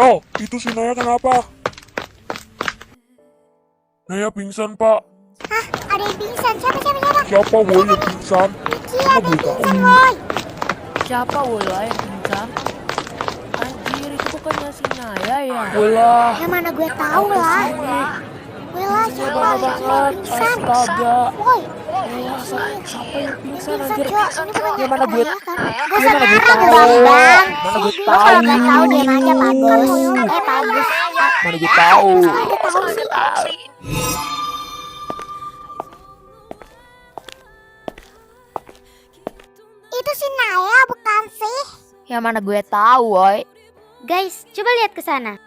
Oh, itu si Naya kenapa? Naya pingsan, Pak. Hah? Ada yang pingsan? Siapa? Siapa boy yang pingsan? Vicky ada yang pingsan, boy. Siapa Wola yang pingsan? Anjir, itu bukannya si Naya ya? Wola. Ya mana gue tahu lah. Wela, siapa yang pingsan? Astaga. Boy, Siapa yang pingsan pingsan, anjir? Cok. Ini bukannya Ya mana gue Naya, kan? Gue Ya mana gue sekarang tahu? Bang. Mana gue Lo kalau nggak tahu diam aja, bagus. Bagus. Mana gue tahu? Gue tahu sih. Itu si Naya bukan sih? Ya mana gue tahu, woy. Guys, coba lihat ke sana.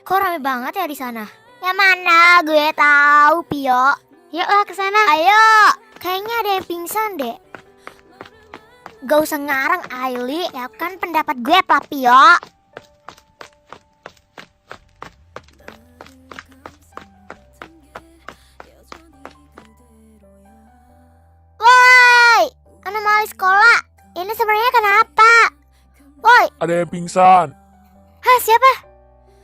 Kok rame banget ya di sana? Ya mana gue tahu, Pio. Yuklah ke sana. Ayo. Kayaknya ada yang pingsan deh. Gak usah ngarang, Aili. Ya kan pendapat gue, Pak Pio. Woi, anomali sekolah. Ini sebenarnya kenapa? Woi, Ada yang pingsan. hah siapa?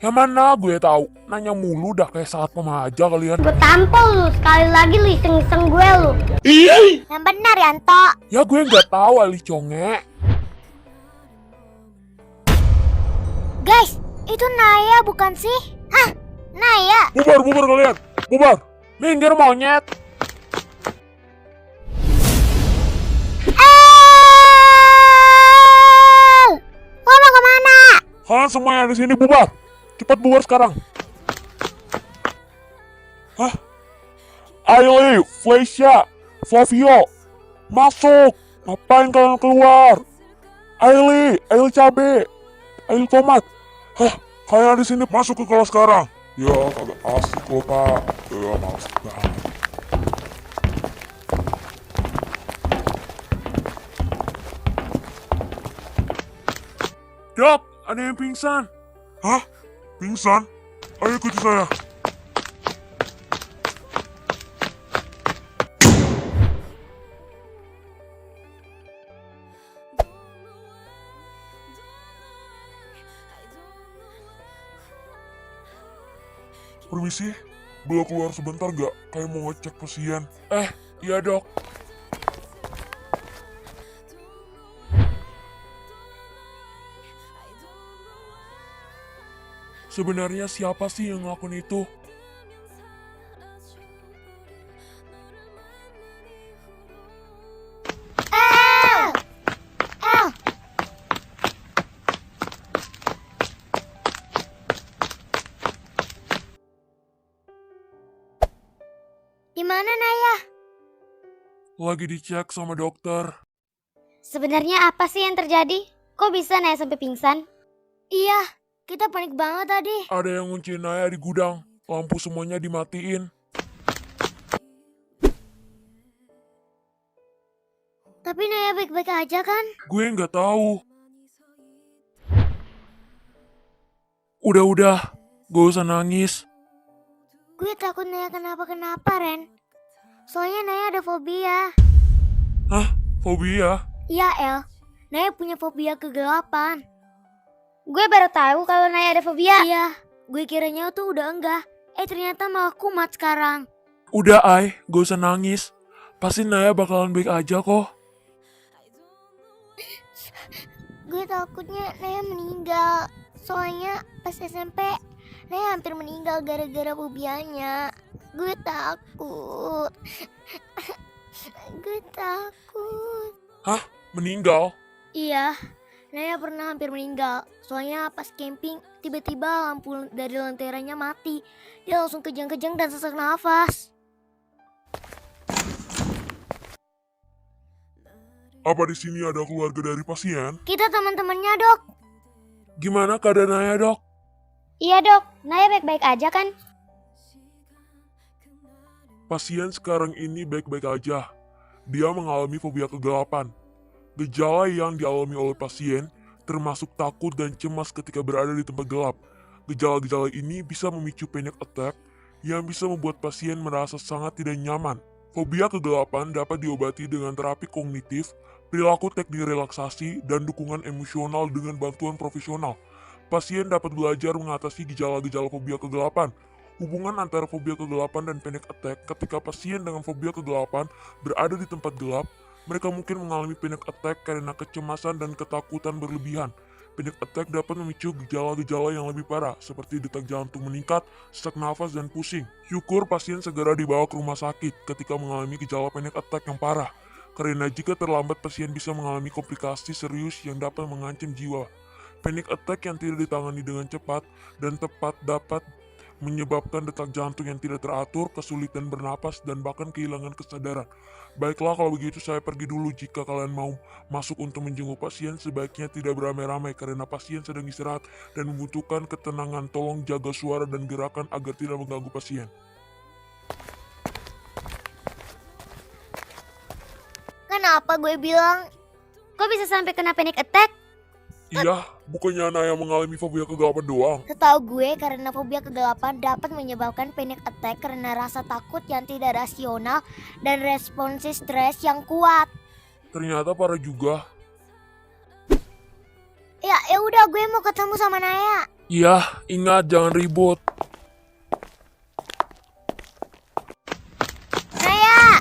Yang mana gue tahu? Nanya mulu dah kayak saat pemaja kalian. Gue tampol lu sekali lagi lu iseng-iseng gue lu. Yang benar Yanto. Ya gue nggak tahu Ali Conge. Guys, itu Naya bukan sih? Hah? Naya? Bubar kalian. Bubar. Minggir monyet. Lo mau kemana? Kalian semua yang di sini bubar. Cepat bubar sekarang. Hah? Aili, Fleisha, Flavio, masuk. Ngapain kalian keluar? Aili cabe, Aili tomat. Hah? Kalian di sini masuk ke kelas sekarang. Ya, kagak asik loh Pak. Ya, males banget. Dok, ada yang pingsan. Hah? Pingsan? Ayo ikuti saya. Permisi, boleh keluar sebentar gak? Kayak mau ngecek pasien. Iya dok. Sebenarnya siapa sih yang ngelakuin itu? Di mana Naya? Lagi dicek sama dokter. Sebenarnya apa sih yang terjadi? Kok bisa Naya sampai pingsan? Iya, kita panik banget tadi. Ada yang ngunci Naya di gudang. Lampu semuanya dimatiin. Tapi Naya baik-baik aja kan? Gue nggak tahu. Udah, gak usah nangis. Gue takut Naya kenapa-kenapa, Ren. Soalnya Naya ada fobia. Hah? Fobia? Iya, El. Naya punya fobia kegelapan. Gue baru tahu kalau Naya ada fobia. Iya, gue kiranya tuh udah enggak. Ternyata malah kumat sekarang. Udah, gak usah nangis. Pasti Naya bakalan baik aja kok. Gue takutnya Naya meninggal. Soalnya pas SMP Naya hampir meninggal gara-gara fobianya. Gue takut. Gue takut. Hah? Meninggal? Iya, Naya pernah hampir meninggal. Soalnya pas camping, tiba-tiba lampu dari lenteranya mati. Dia langsung kejang-kejang dan sesak nafas. Apa di sini ada keluarga dari pasien? Kita teman-temannya, Dok. Gimana keadaan Naya, Dok? Iya, Dok. Naya baik-baik aja kan? Pasien sekarang ini baik-baik aja. Dia mengalami fobia kegelapan. Gejala yang dialami oleh pasien termasuk takut dan cemas ketika berada di tempat gelap. Gejala-gejala ini bisa memicu panic attack yang bisa membuat pasien merasa sangat tidak nyaman. Fobia kegelapan dapat diobati dengan terapi kognitif, perilaku teknik relaksasi, dan dukungan emosional dengan bantuan profesional. Pasien dapat belajar mengatasi gejala-gejala fobia kegelapan. Hubungan antara fobia kegelapan dan panic attack. Ketika pasien dengan fobia kegelapan berada di tempat gelap, mereka mungkin mengalami panic attack karena kecemasan dan ketakutan berlebihan. Panic attack dapat memicu gejala-gejala yang lebih parah, seperti detak jantung meningkat, sesak nafas, dan pusing. Syukur pasien segera dibawa ke rumah sakit ketika mengalami gejala panic attack yang parah, karena jika terlambat pasien bisa mengalami komplikasi serius yang dapat mengancam jiwa. Panic attack yang tidak ditangani dengan cepat dan tepat dapat menyebabkan detak jantung yang tidak teratur, kesulitan bernapas, dan bahkan kehilangan kesadaran. Baiklah, kalau begitu saya pergi dulu. Jika kalian mau masuk untuk menjenguk pasien, sebaiknya tidak beramai-ramai karena pasien sedang istirahat dan membutuhkan ketenangan. Tolong jaga suara dan gerakan agar tidak mengganggu pasien. Kenapa gue bilang? Kok bisa sampai kena panic attack? Iya, bukannya Naya mengalami fobia kegelapan doang. Setahu gue karena fobia kegelapan dapat menyebabkan panic attack karena rasa takut yang tidak rasional dan responsi stres yang kuat. Ternyata parah juga. Ya udah, gue mau ketemu sama Naya. Iya, ingat jangan ribut. Naya!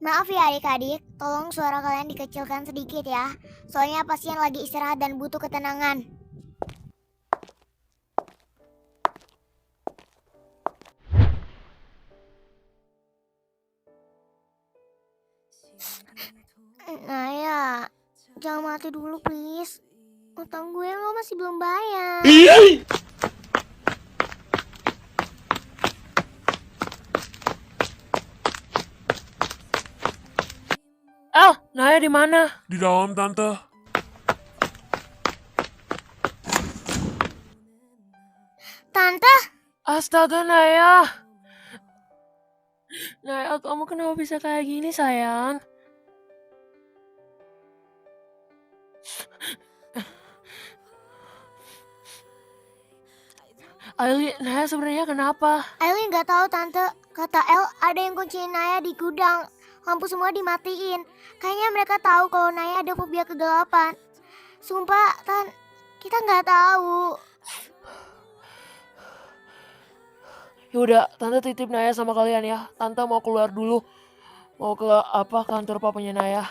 Maaf ya adik-adik, tolong suara kalian dikecilkan sedikit ya. Soalnya pasien lagi istirahat dan butuh ketenangan. Naya, jangan mati dulu please. Utang gue lo masih belum bayar. Naya di mana? Di dalam, Tante. Tante, Astaga, Naya. Naya, kamu kenapa bisa kayak gini, sayang? Aili, Naya sebenarnya kenapa? Aileen nggak tahu tante. Kata El ada yang kunciin Naya di gudang. Lampu semua dimatiin. Kayaknya mereka tahu kalau Naya ada fobia kegelapan. Sumpah, kita nggak tahu. Yaudah, Tante titip Naya sama kalian ya. Tante mau keluar dulu. Mau ke kantor papanya Naya.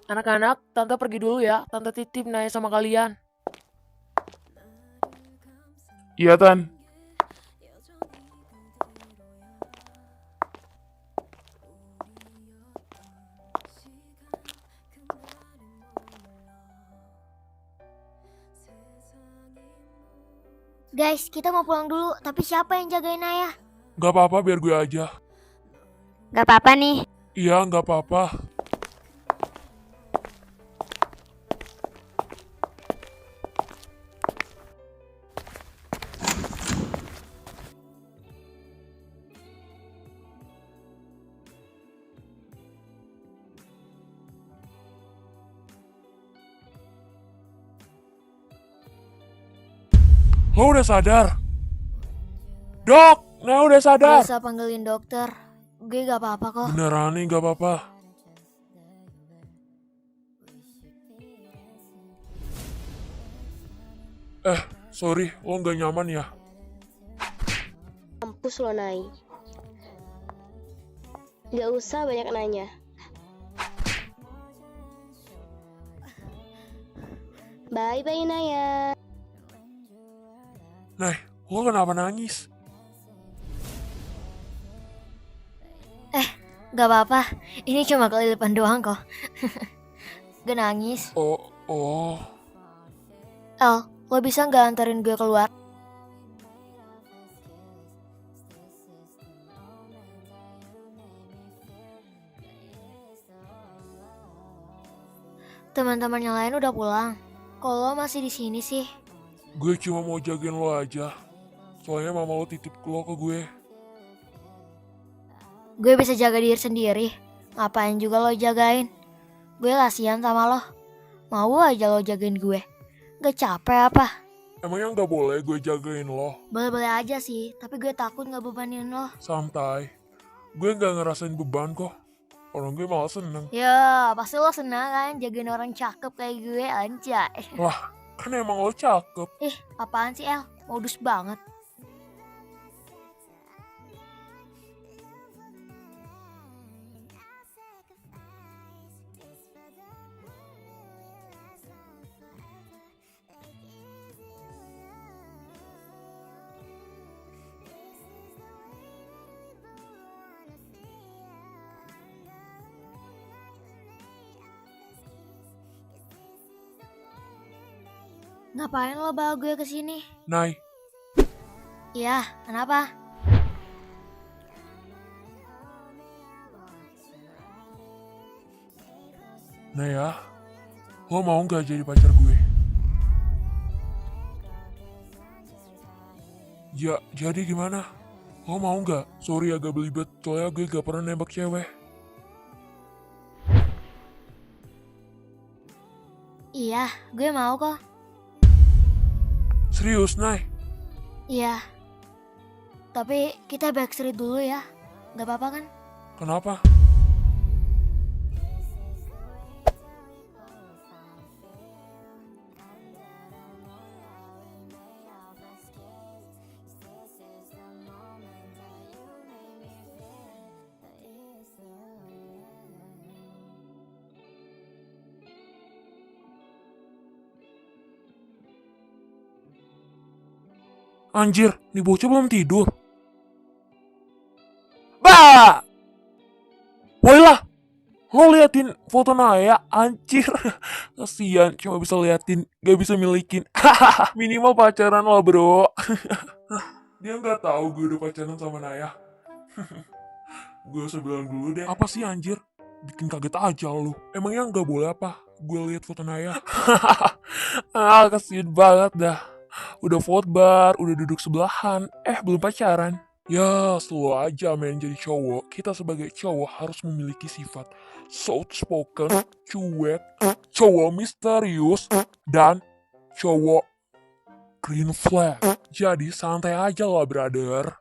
Anak-anak, Tante pergi dulu ya. Tante titip Naya sama kalian. Iya, Tan. Guys, kita mau pulang dulu. Tapi siapa yang jagain Naya? Gak apa-apa, biar gue aja. Gak apa-apa nih. Iya, gak apa-apa. Lo udah sadar? Dok, Naya udah sadar. Gak usah panggilin dokter. Gue gak apa-apa kok. Beneran nih, gak apa-apa. Sorry, lo gak nyaman ya? Kampus lo, Nay. Gak usah banyak nanya. Bye-bye, Naya. Nah, lo kenapa nangis? Gak apa-apa, ini cuma kelilipan doang kok. Gak nangis. Oh, El, lo bisa gak anterin gue keluar? Teman-teman yang lain udah pulang. Kok lo masih di sini sih? gue cuma mau jagain lo aja. Soalnya mama lo titip lo ke gue. Gue bisa jaga diri sendiri. Ngapain juga lo jagain? Gue kasihan sama lo. Mau aja lo jagain gue. Gak capek apa? Emangnya nggak boleh gue jagain lo? Boleh-boleh aja sih, tapi gue takut gak bebanin lo. Santai. Gue nggak ngerasain beban kok. Orang gue malah seneng. Ya, pasti lo senang kan jagain orang cakep kayak gue, anjay. Lah, kan emang lo cakep. Apaan sih El? Modus banget. Ngapain lo bawa gue ke sini? Nay, Iya, kenapa? nah ya, lo mau nggak jadi pacar gue? Ya, jadi gimana? Lo mau nggak? Sorry agak belibet, soalnya gue gak pernah nembak cewek. Iya, gue mau kok. Serius, Nay? Iya. Tapi kita backstreet dulu ya. Gak apa-apa kan? Kenapa? Anjir, nih bocah belum tidur. Bah! Woi lah, lo liatin foto Naya, anjir. Kasian, cuma bisa liatin, gak bisa milikin. Minimal pacaran lah bro. Dia nggak tahu gue udah pacaran sama Naya. Gue usah bilang dulu deh. Apa sih anjir? Bikin kaget aja lu. Emangnya nggak boleh apa? Gue lihat foto Naya. Kasian banget dah. Udah fotbar, udah duduk sebelahan, belum pacaran. Ya, slow aja men jadi cowok. Kita sebagai cowok harus memiliki sifat soft-spoken, cuek, cowok misterius, dan cowok green flag. Jadi santai aja lah brother.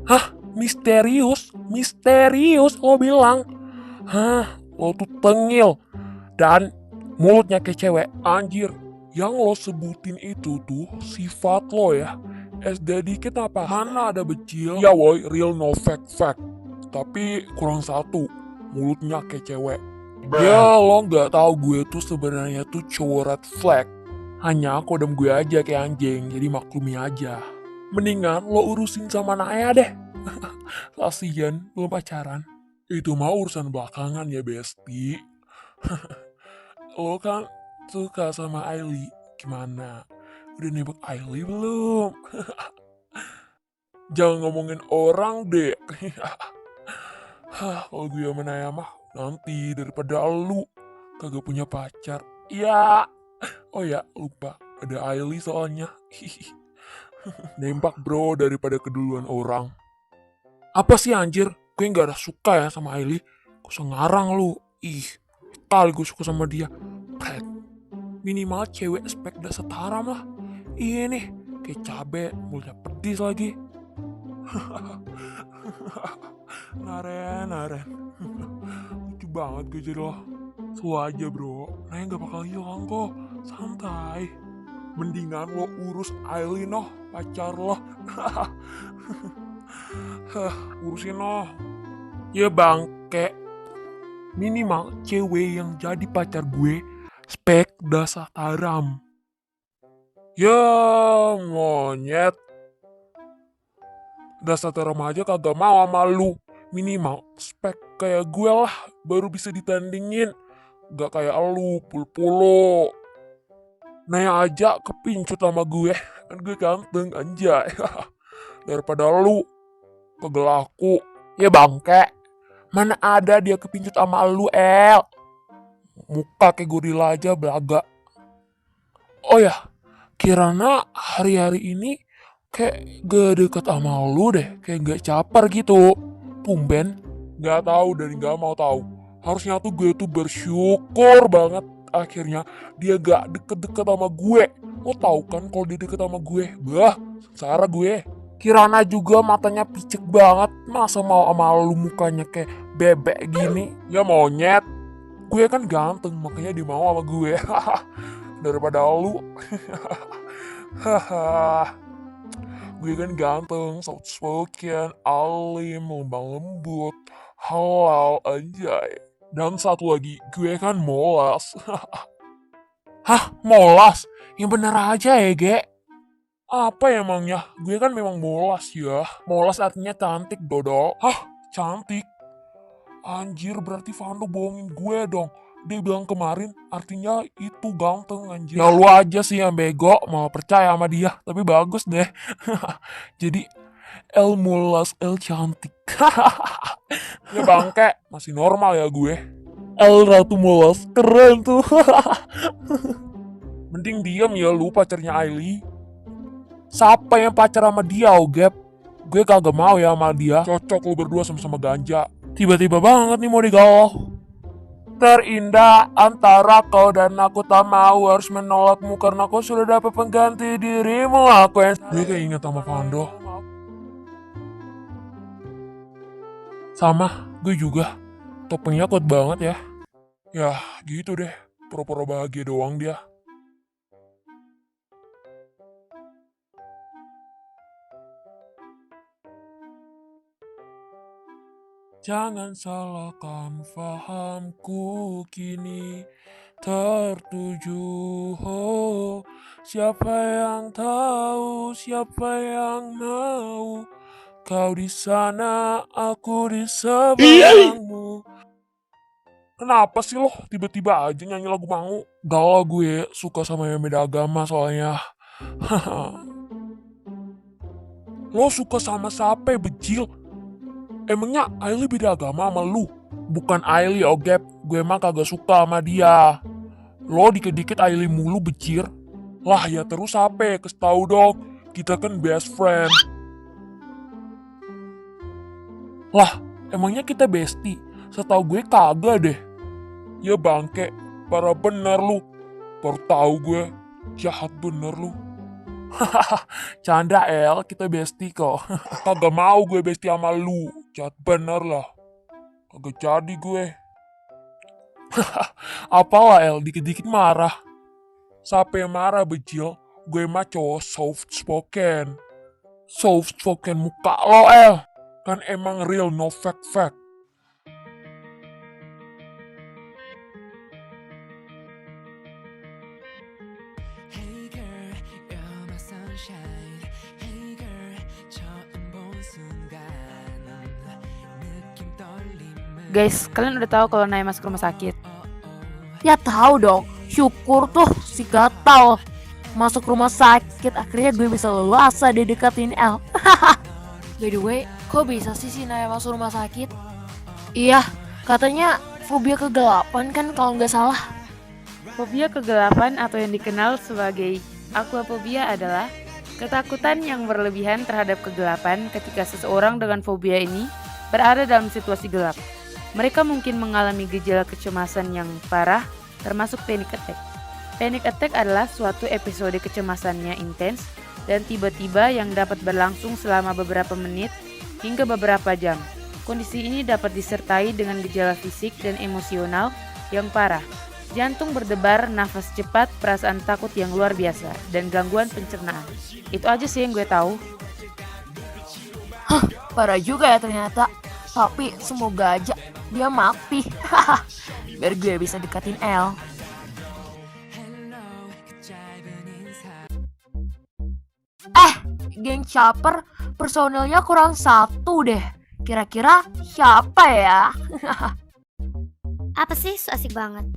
Hah? Misterius? Misterius lo bilang? Hah? Lo tuh tengil. Dan mulutnya kayak cewek. Anjir. Yang lo sebutin itu tuh sifat lo ya. SD dikit apa? Mana ada becil? Ya woy, real no fake fact. Tapi kurang satu, mulutnya kayak cewek. Ya lo nggak tahu gue tuh sebenarnya tuh cowok red flag. Hanya kodam gue aja kayak anjing, jadi maklumi aja. Mendingan lo urusin sama Naya deh. Kasian, belum pacaran. Itu mah urusan belakangan ya besti. Lo kan suka sama Ailey, gimana? Udah nembak Ailey belum? Jangan ngomongin orang deh. Kalau gue sama Naya mah nanti daripada lu kagak punya pacar. Ya. Oh ya, lupa. Ada Ailey soalnya. Nembak bro daripada keduluan orang. Apa sih anjir? Gue gak ada suka ya sama Ailey. Gue sengarang lu. Kali gue suka sama dia. Pret. Minimal cewek spek udah setara lah. Iya nih, kayak cabe, mulutnya pedis lagi. Naren. Lucu banget gue jadi lo. Slow aja bro, Naya gak bakal hilang kok. Santai. Mendingan lo urus Ailey noh, pacar lo. Urusin noh. Ya bangke. Minimal cewek yang jadi pacar gue spek dasar taram. Ya monyet. Dasar remaja kagak mau sama lu. Minimal spek kayak gue lah baru bisa ditandingin. Gak kayak lu pul-pulo. Naya aja kepincut sama gue. Kan gue ganteng anjay. Daripada lu kagak laku. Ya bangke. Mana ada dia kepincut sama lu El. Muka kayak gorila aja belaga. Oh ya, Kirana hari-hari ini kayak gak deket sama lu deh. Kayak gak caper gitu. Tumben. Gak tahu dan gak mau tahu. Harusnya tuh gue tuh bersyukur banget. Akhirnya dia gak deket-deket sama gue. Lo tau kan kalau dia deket sama gue. Bah, sengsara gue. Kirana juga matanya picek banget. Masa mau sama lu mukanya kayak bebek gini. Ya monyet. Gue kan ganteng makanya dia mau sama gue. Daripada lu. Gue kan ganteng, soft spoken, alim, lembang lembut, halal anjay. Dan satu lagi, gue kan molas. Hah, molas? Yang bener aja ya, Ge. Apa emangnya? Gue kan memang molas ya. Molas artinya cantik, dodol. Hah, cantik? Anjir, berarti Vando bohongin gue dong. Dia bilang kemarin artinya itu ganteng anjir. Ya lu aja sih yang bego mau percaya sama dia. Tapi bagus deh. Jadi El mulas, El cantik. Ya bangke, masih normal ya gue. El ratu mulas, keren tuh. Mending diam ya lu pacarnya Ailey. Siapa yang pacar sama dia, Ogep? Gue kagak mau ya sama dia. Cocok lu berdua sama-sama ganja. Tiba-tiba banget nih mau digalau. Terindah antara kau dan aku tak mau harus menolakmu karena kau sudah dapat pengganti dirimu. Aku yang gue kayak inget sama Vando. Sama, gue juga. Topengnya kuat banget ya. Ya gitu deh, pura-pura bahagia doang dia. Jangan salahkan fahamku kini tertuju. Oh, siapa yang tahu, siapa yang mau? Kau di sana, aku di sebelahmu. Kenapa sih lo tiba-tiba aja nyanyi lagu mau? Gak lah, gue suka sama yang beda agama soalnya. Lo suka sama siapa, becil? Emangnya Ailey beda agama sama lu? Bukan Ailey, Ogep. Gue emang kagak suka sama dia. Lo dikit-dikit Ailey mulu, becir. Lah ya terus apa? Kasih tau dong. Kita kan best friend. Lah, emangnya kita bestie? Setahu gue kagak deh. Ya bangke, parah bener lu. Baru tahu gue. Jahat bener lu. Canda El, kita bestie kok. Kagak mau gue bestie sama lu. Jahat bener lah. Kagak jadi gue. Apalah El, dikit-dikit marah. Siapa yang marah becil? Gue mah cowok soft spoken. Soft spoken muka lo El. Kan emang real, no fake. Guys, kalian udah tahu kalau Naya masuk rumah sakit? Ya tahu dong. Syukur tuh si gatal masuk rumah sakit. Akhirnya gue bisa leluasa didekatin El. By the way, kok bisa sih si Naya masuk rumah sakit? Iya, katanya fobia kegelapan kan kalau nggak salah. Fobia kegelapan atau yang dikenal sebagai aquaphobia adalah ketakutan yang berlebihan terhadap kegelapan ketika seseorang dengan fobia ini berada dalam situasi gelap. Mereka mungkin mengalami gejala kecemasan yang parah, termasuk panic attack. Panic attack adalah suatu episode kecemasannya intens dan tiba-tiba yang dapat berlangsung selama beberapa menit hingga beberapa jam. Kondisi ini dapat disertai dengan gejala fisik dan emosional yang parah. Jantung berdebar, nafas cepat, perasaan takut yang luar biasa, dan gangguan pencernaan. Itu aja sih yang gue tahu. Hah, parah juga ya ternyata. Tapi semoga aja dia mati. Biar gue bisa deketin El. Geng caper personilnya kurang satu deh. Kira-kira siapa ya? Apa sih, so asik banget.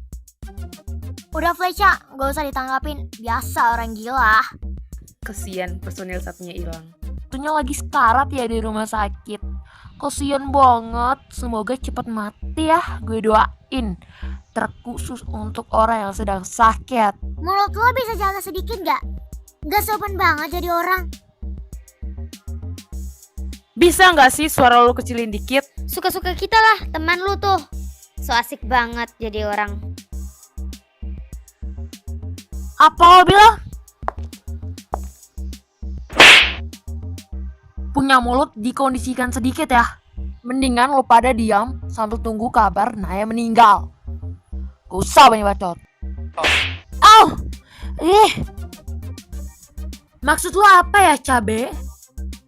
Udah Flecha, gak usah ditanggapin. Biasa orang gila. Kesian personil satunya hilang. Tentunya lagi sekarat ya di rumah sakit. Kasian banget. Semoga cepat mati ya. Gue doain. Terkhusus untuk orang yang sedang sakit. Mulut lo bisa jaga sedikit gak? Gak sopan banget jadi orang. Bisa nggak sih suara lu kecilin dikit? Suka-suka kita lah, teman lu tuh. So asik banget jadi orang. Apa lo bilang? Punya mulut dikondisikan sedikit ya. Mendingan lo pada diam sambil tunggu kabar Naya meninggal. Gak usah banyak bacot. Maksud lo apa ya, Cabe?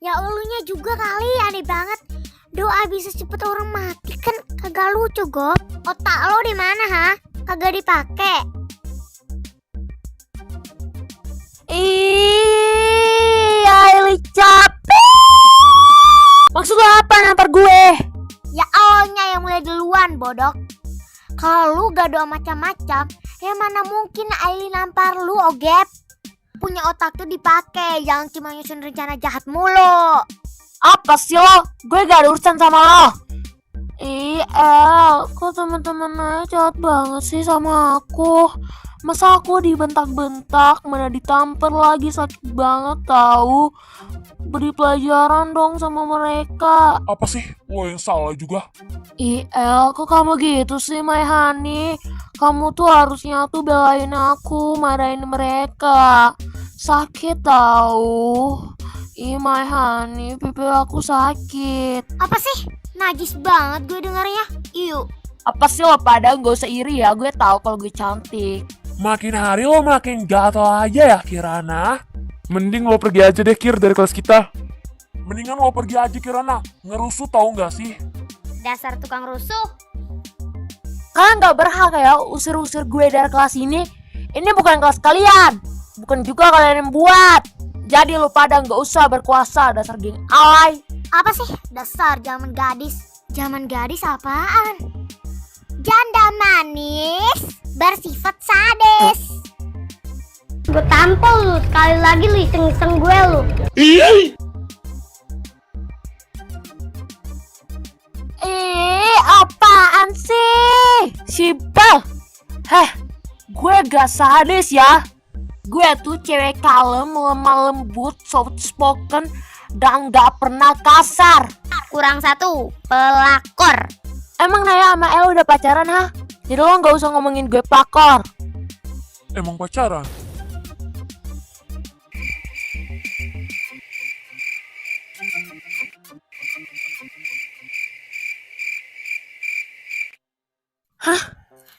Ya elunya juga kali, aneh banget. Doa bisa cepet orang mati kan kagak lucu, Gob. Otak lo di mana, ha? Kagak dipake. Aili capek. Maksud lo apa nampar gue? Ya elunya yang mulai duluan, bodok. Kalau lu gak doa macam-macam, ya mana mungkin Aili nampar lu, Ogep. Punya otak tuh dipake, jangan cuma nyusun rencana jahat mulu. Apa sih lo? Gue gak ada urusan sama lo. Kok temen-temen Naya jahat banget sih sama aku. Masa aku dibentak-bentak, mana ditampar lagi, sakit banget tahu. Beri pelajaran dong sama mereka. Apa sih? Lo yang salah juga. Kok kamu gitu sih, My Honey? Kamu tuh harusnya tuh belain aku, marahin mereka. Sakit tahu. My Honey, pipi aku sakit. Apa sih? Najis banget gue dengarnya. Iu. Apa sih lo pada, gak usah iri ya, gue tahu kalau gue cantik. Makin hari lo makin gatel aja ya, Kirana. Mending lo pergi aja deh, Kir, dari kelas kita. Mendingan lo pergi aja, Kirana. Ngerusuh tau gak sih? Dasar tukang rusuh. Kalian gak berhak ya usir-usir gue dari kelas ini. Ini bukan kelas kalian. Bukan juga kalian yang buat. Jadi lo pada gak usah berkuasa, dasar geng alay. Apa sih? Dasar zaman gadis. Zaman gadis apaan? Janda manis bersifat sadis. Gue tampol lu, sekali lagi lu iseng-iseng gue lu. Apaan sih? Simpel. Gue gak sadis ya. Gue tuh cewek kalem, lemah lembut, soft spoken, dan gak pernah kasar. Kurang satu, pelakor. Emang Naya sama El udah pacaran ha? Jadi lo gak usah ngomongin gue pelakor. Emang pacaran?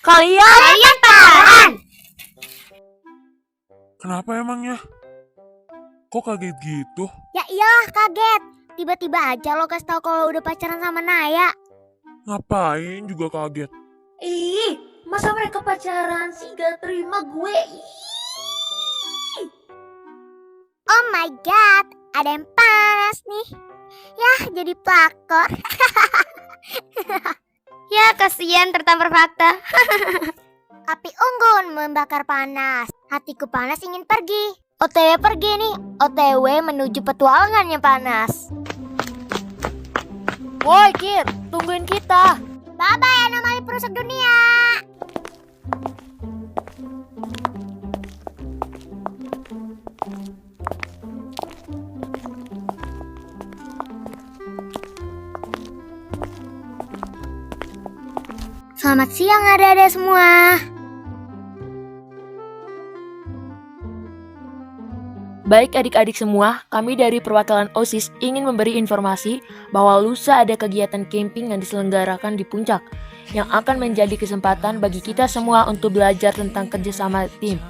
Kalian pacaran? Kenapa emangnya? Kok kaget gitu? Ya iyalah kaget. Tiba-tiba aja lo kasih tau kalau udah pacaran sama Naya. Ngapain juga kaget? Masa mereka pacaran sih, gak terima gue. Oh my god, ada yang panas nih. Yah, jadi pelakor. Ya, kasihan tertampar fakta. Api unggun membakar panas. Hatiku panas ingin pergi. OTW pergi nih. OTW menuju petualangan yang panas. Woi Kir, tungguin kita. Bye-bye anomali perusak dunia. Selamat siang adik-adik semua. Baik adik-adik semua, kami dari perwakilan OSIS ingin memberi informasi bahwa lusa ada kegiatan camping yang diselenggarakan di puncak yang akan menjadi kesempatan bagi kita semua untuk belajar tentang kerjasama tim,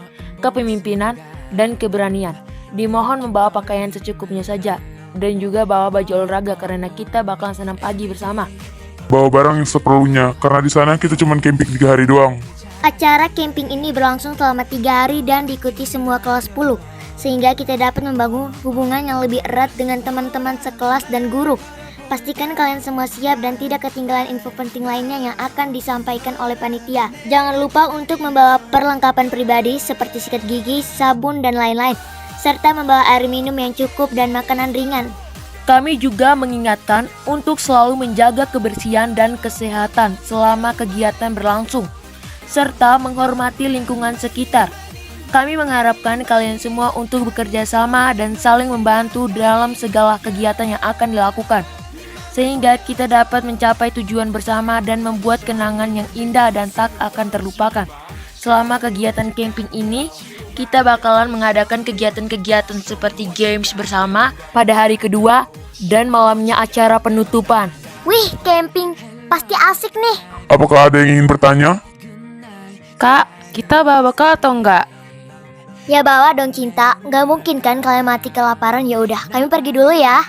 kepemimpinan, dan keberanian. Dimohon membawa pakaian secukupnya saja dan juga bawa baju olahraga karena kita bakalan senam pagi bersama. Bawa barang yang seperlunya, karena di sana kita cuma camping 3 hari doang. Acara camping ini berlangsung selama 3 hari dan diikuti semua kelas 10. sehingga kita dapat membangun hubungan yang lebih erat dengan teman-teman sekelas dan guru. Pastikan kalian semua siap dan tidak ketinggalan info penting lainnya yang akan disampaikan oleh panitia. Jangan lupa untuk membawa perlengkapan pribadi seperti sikat gigi, sabun, dan lain-lain, serta membawa air minum yang cukup dan makanan ringan. Kami juga mengingatkan untuk selalu menjaga kebersihan dan kesehatan selama kegiatan berlangsung, serta menghormati lingkungan sekitar. Kami mengharapkan kalian semua untuk bekerja sama dan saling membantu dalam segala kegiatan yang akan dilakukan, sehingga kita dapat mencapai tujuan bersama dan membuat kenangan yang indah dan tak akan terlupakan. Selama kegiatan camping ini, kita bakalan mengadakan kegiatan-kegiatan seperti games bersama pada hari kedua dan malamnya acara penutupan. Wih, camping pasti asik nih. Apakah ada yang ingin bertanya? Kak, kita bawa bekal atau enggak? Ya bawa dong Cinta, nggak mungkin kan kalian mati kelaparan. Ya udah, kami pergi dulu ya.